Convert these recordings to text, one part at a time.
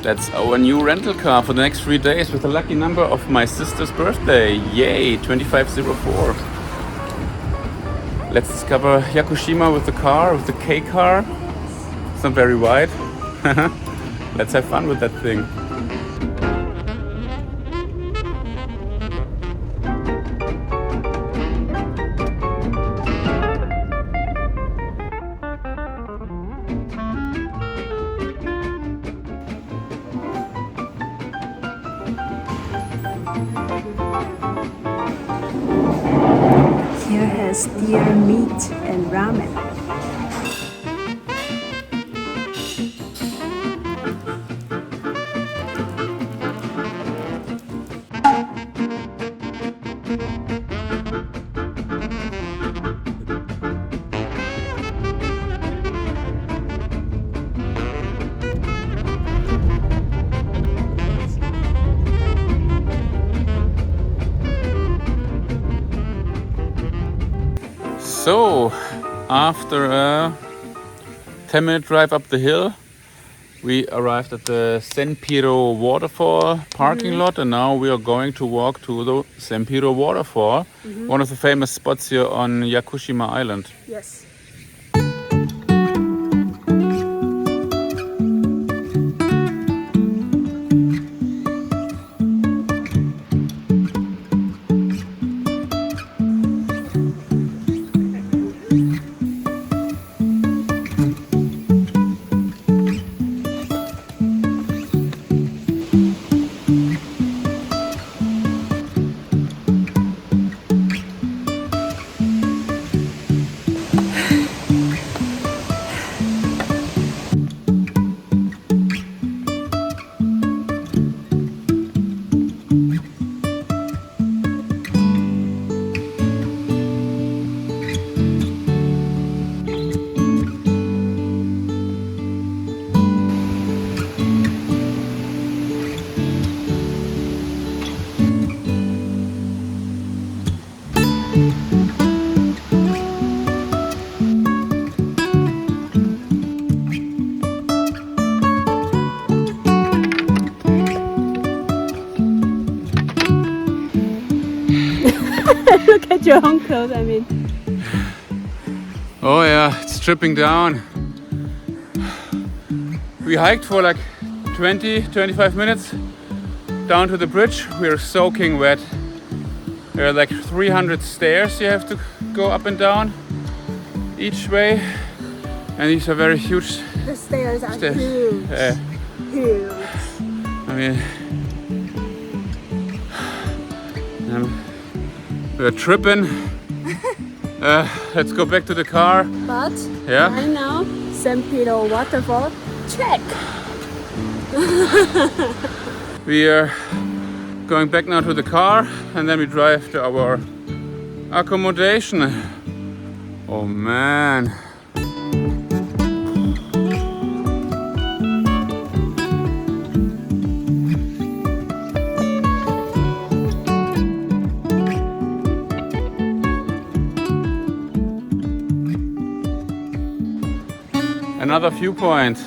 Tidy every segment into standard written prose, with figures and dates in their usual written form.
That's our new rental car for the next 3 days with the lucky number of my sister's birthday. Yay, 2504. Let's discover Yakushima with the car, with the K car. It's not very wide. Let's have fun with that thing. Here has deer meat and ramen. So, after a 10-minute drive up the hill, we arrived at the Senpiro waterfall parking lot, and now we are going to walk to the Senpiro waterfall, one of the famous spots here on Yakushima Island. Yes. Look at your own clothes, I mean. Oh yeah, it's dripping down. We hiked for like 20-25 minutes down to the bridge. We're soaking wet. There are like 300 stairs you have to go up and down each way. And these are very huge. The stairs are huge. Huge. I mean, we're tripping. Let's go back to the car. But Yeah. right now, Senpiro waterfall, check. We are going back now to the car, and then we drive to our accommodation. Oh man. Another viewpoint.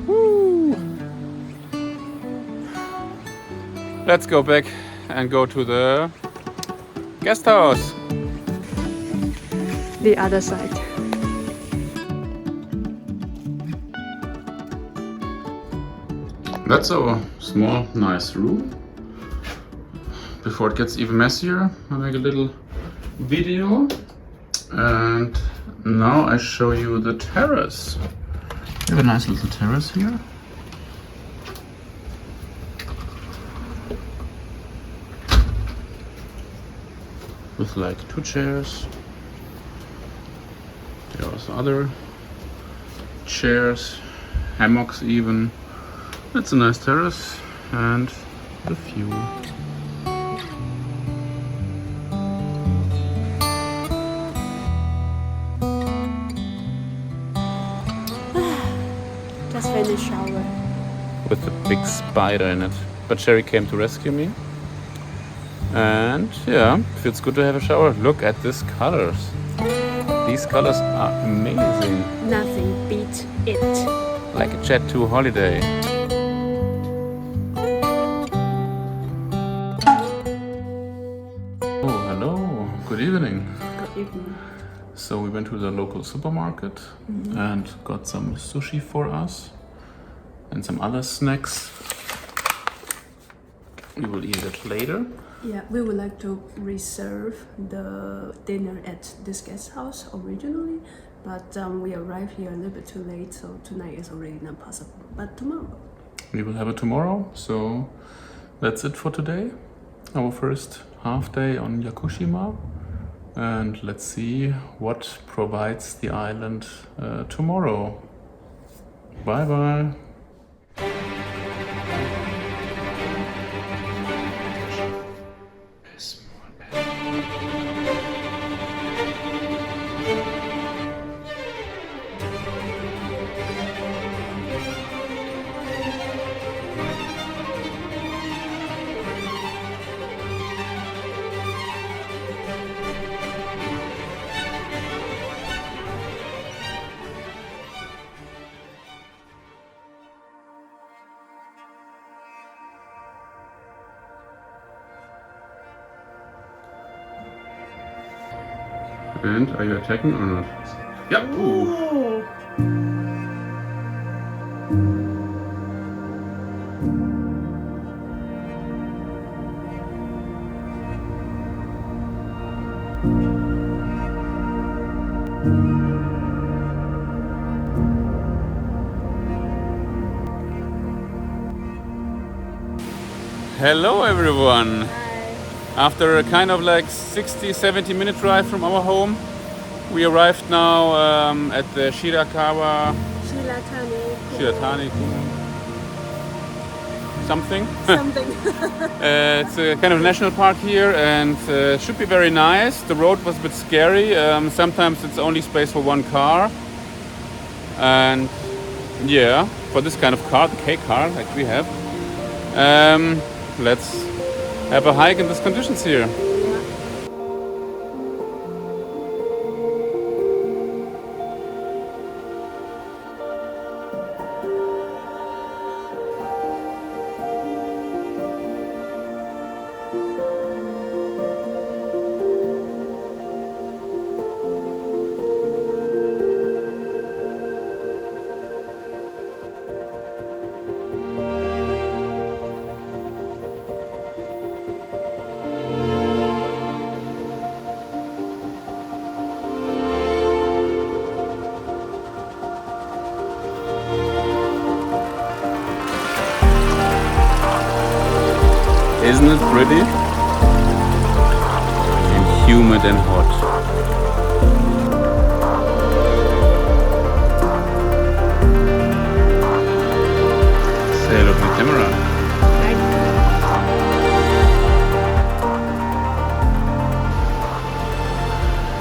Woo. Let's go back and go to the guest house. The other side. That's our small, nice room. Before it gets even messier, I'll make a little video. And now I show you the terrace. We have a nice little terrace here. With like 2 chairs. There are also other chairs, hammocks even. It's a nice terrace and the view. Just finished shower. With a big spider in it. But Sherry came to rescue me. And yeah, feels good to have a shower. Look at these colors. These colors are amazing. Nothing beats it. Like a Jet 2 holiday. evening. Good evening. So we went to the local supermarket and got some sushi for us and some other snacks. We will eat it later. Yeah, we would like to reserve the dinner at this guest house originally, but we arrived here a little bit too late, so tonight is already not possible. But tomorrow. We will have it tomorrow. So that's it for today. Our first half day on Yakushima. And let's see what provides the island tomorrow. Bye bye. And are you attacking or not? Yeah. Ooh. Hello everyone. After a kind of like 60-70 minute drive from our home, we arrived now at the Shiratani something. It's a kind of national park here and should be very nice. The road was a bit scary. Sometimes it's only space for one car. And yeah, for this kind of car, the K car like we have. Let's have a hike in these conditions here. Isn't it pretty? And humid and hot. Say hello to the camera.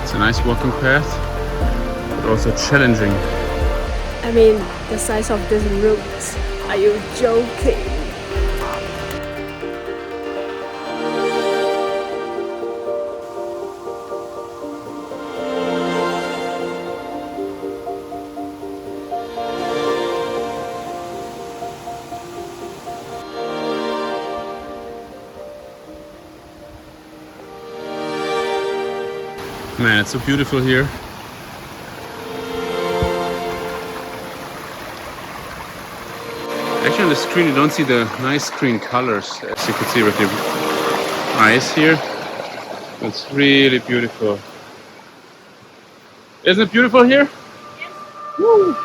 It's a nice walking path, but also challenging. I mean, the size of these roots. Are you joking? Man, it's so beautiful here. Actually on the screen you don't see the nice screen colors as you can see with your eyes here. It's really beautiful. Isn't it beautiful here? Yes. Woo!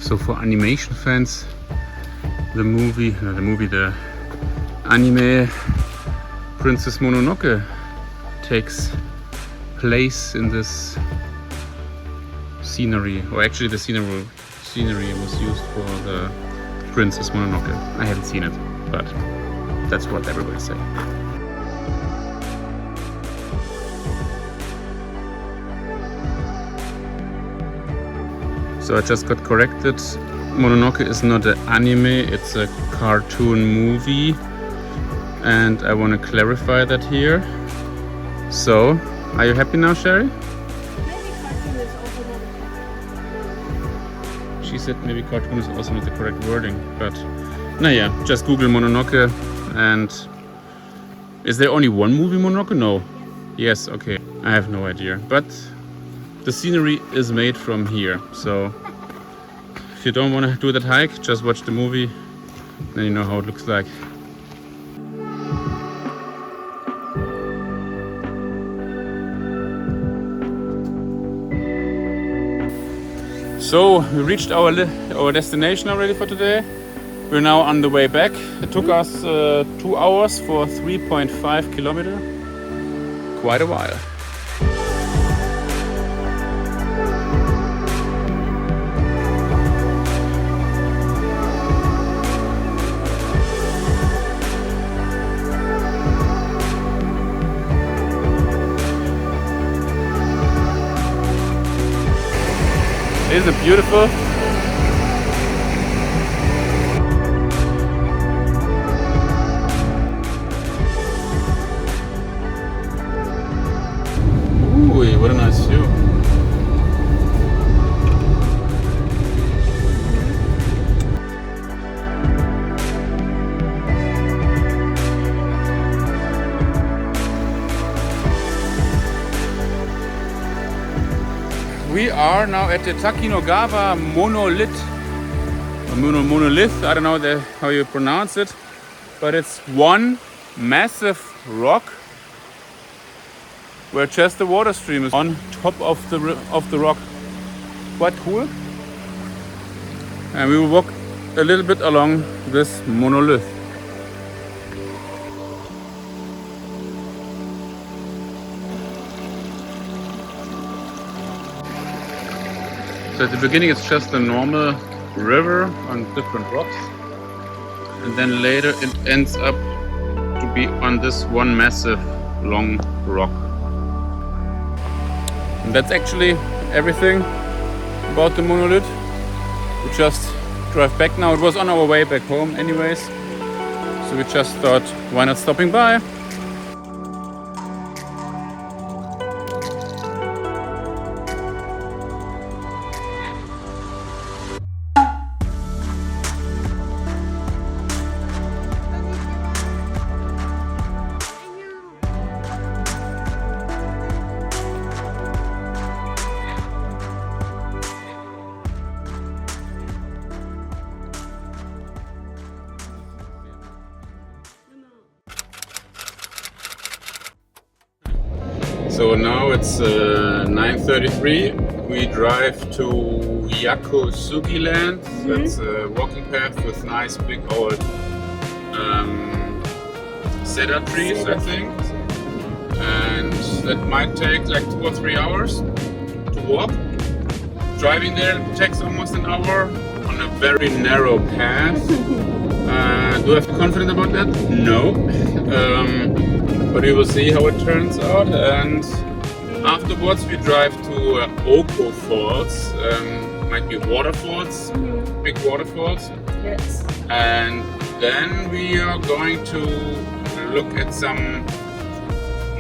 So for animation fans, the anime Princess Mononoke takes place in this scenery, or actually the scenery was used for the Princess Mononoke. I haven't seen it, but that's what everybody says. So I just got corrected. Mononoke is not an anime, it's a cartoon movie. And I want to clarify that here. So, are you happy now, Sherry? Maybe cartoon is also not a She said maybe cartoon is also not the correct wording, but yeah, just Google Mononoke. And is there only one movie Mononoke? No. Yes, okay. I have no idea. But the scenery is made from here. So if you don't want to do that hike, just watch the movie. Then you know how it looks like. So we reached our destination already for today. We're now on the way back. It took us 2 hours for 3.5 kilometers. Quite a while. Isn't it beautiful? Ooh, what a nice view. We are now at the Takinagawa monolith. Monolith, I don't know how you pronounce it, but it's one massive rock where just the water stream is on top of the rock. Quite cool. And we will walk a little bit along this monolith. So at the beginning it's just a normal river on different rocks, and then later it ends up to be on this one massive long rock. And that's actually everything about the monolith. We just drive back now. It was on our way back home anyways, so we just thought, why not stopping by? So now it's 9:33. We drive to Yakushima land. That's a walking path with nice big old cedar trees, I think. And that might take like 2 or 3 hours to walk. Driving there takes almost an hour on a very narrow path. Do I feel confident about that? No. But we will see how it turns out, and afterwards we drive to Oko Falls, might be waterfalls, big waterfalls. Yes. And then we are going to look at some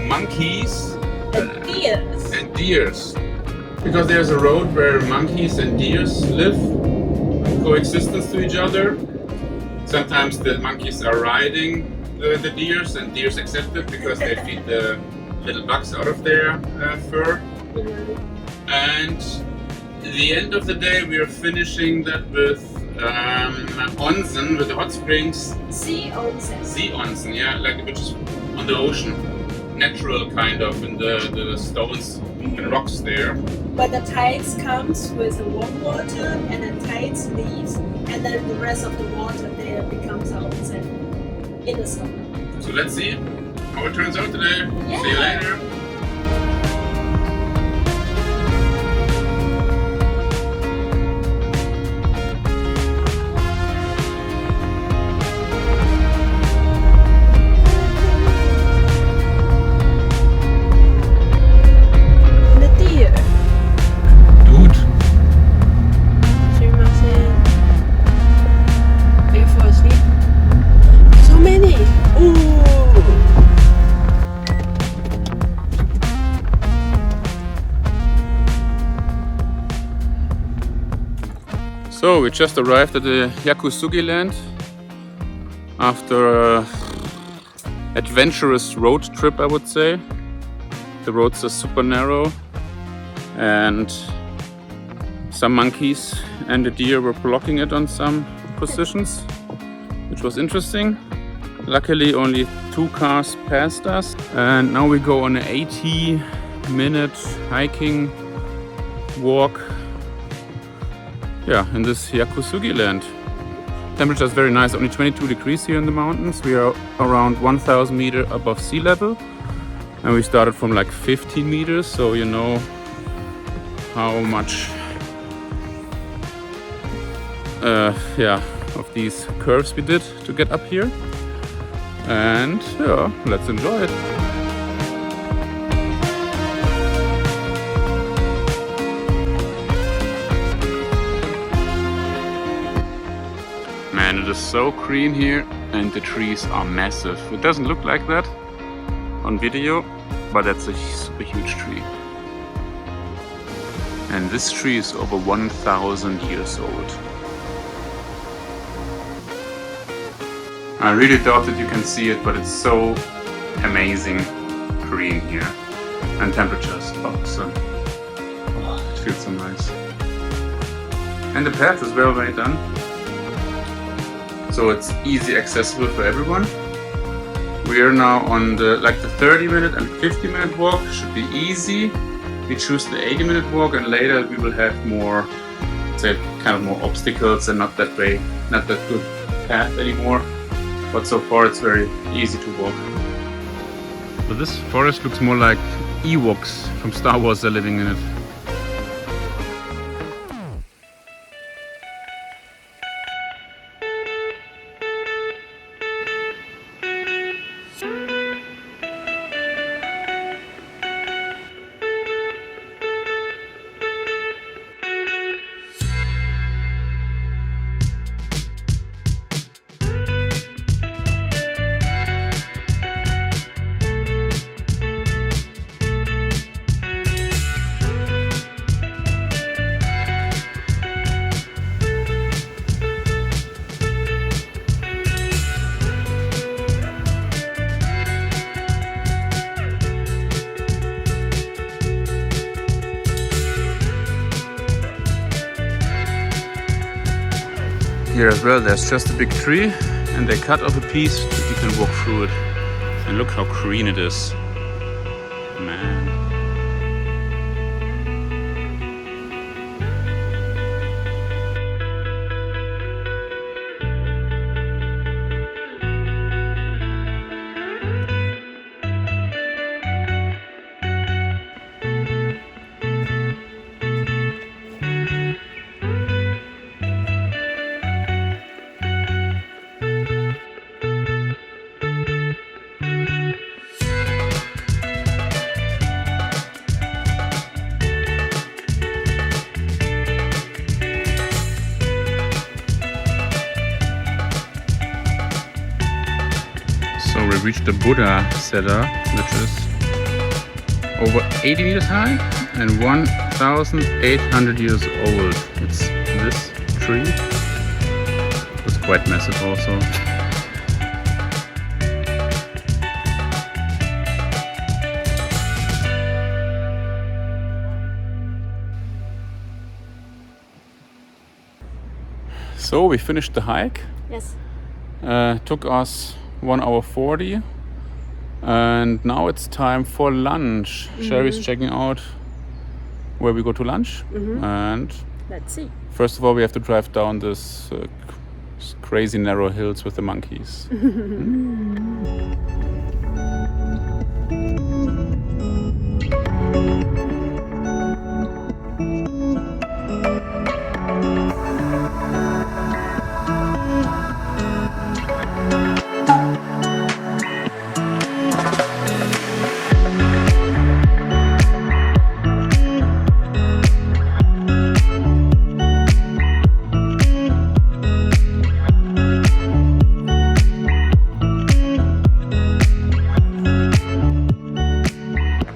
monkeys and deers. Because there's a road where monkeys and deers live in coexistence to each other. Sometimes the monkeys are riding the deers, and deers accept it because they feed the little bugs out of their fur. And at the end of the day we are finishing that with onsen, with the hot springs. Sea onsen. Sea onsen, yeah, like which is on the ocean, natural kind of, in the stones and rocks there. But the tides comes with the warm water, and the tides leaves, and then the rest of the water there becomes onsen in the summer. So let's see how it turns out today. Yeah. See you later. So we just arrived at the Yakusugi land after an adventurous road trip, I would say. The roads are super narrow and some monkeys and a deer were blocking it on some positions, which was interesting. Luckily only 2 cars passed us, and now we go on an 80-minute hiking walk in this Yakusugi land. Temperature is very nice, only 22 degrees here in the mountains. We are around 1,000 meters above sea level, and we started from like 15 meters, so you know how much of these curves we did to get up here. And let's enjoy it. Man, it is so green here and the trees are massive. It doesn't look like that on video, but that's a super huge tree. And this tree is over 1,000 years old. I really doubt that you can see it, but it's so amazing green here. And temperatures awesome. Oh, it feels so nice. And the path is well done. So it's easy accessible for everyone. We are now on the 30-minute and 50-minute walk. Should be easy. We choose the 80-minute walk, and later we will have more, say, kind of more obstacles and not that good path anymore. But so far it's very easy to walk. But this forest looks more like Ewoks from Star Wars are living in it. Here as well, there's just a big tree and they cut off a piece that you can walk through it. And look how green it is. Man. So we reached the Buddha Cedar, which is over 80 meters high and 1,800 years old. It's this tree. It's quite massive also. So we finished the hike. Yes. Took us 1 hour 40, and now it's time for lunch. Sherry's checking out where we go to lunch, and Let's see. first of all we have to drive down this crazy narrow hills with the monkeys.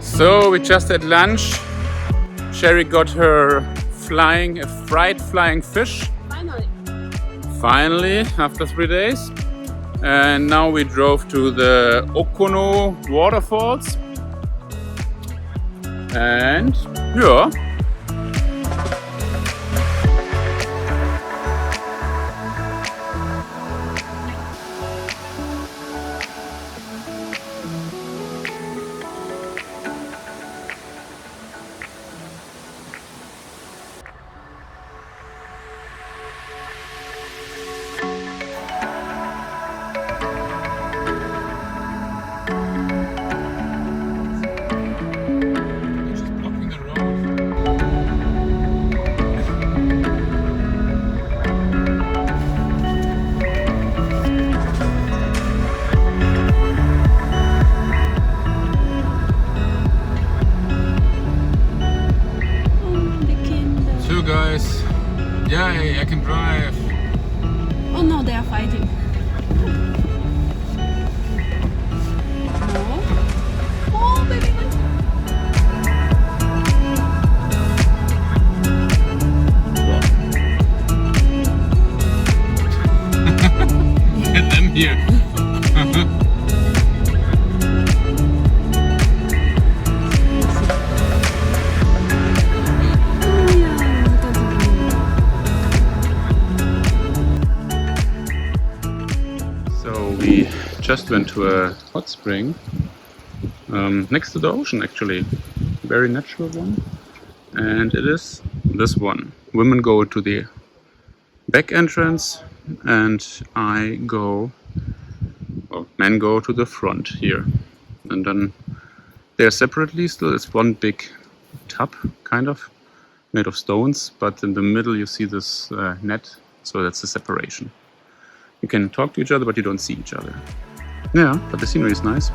So we just had lunch. Sherry got her fried flying fish. Finally, after 3 days. And now we drove to the Okono waterfalls. And yeah. Guys, yay, I can drive. Oh no, they are fighting. No. Oh, baby. Get them here. We just went to a hot spring next to the ocean, actually. Very natural one. And it is this one. Women go to the back entrance and men go to the front here. And then they're separately still. It's one big tub, kind of, made of stones. But in the middle you see this net, so that's the separation. You can talk to each other, but you don't see each other. Yeah, but the scenery is nice.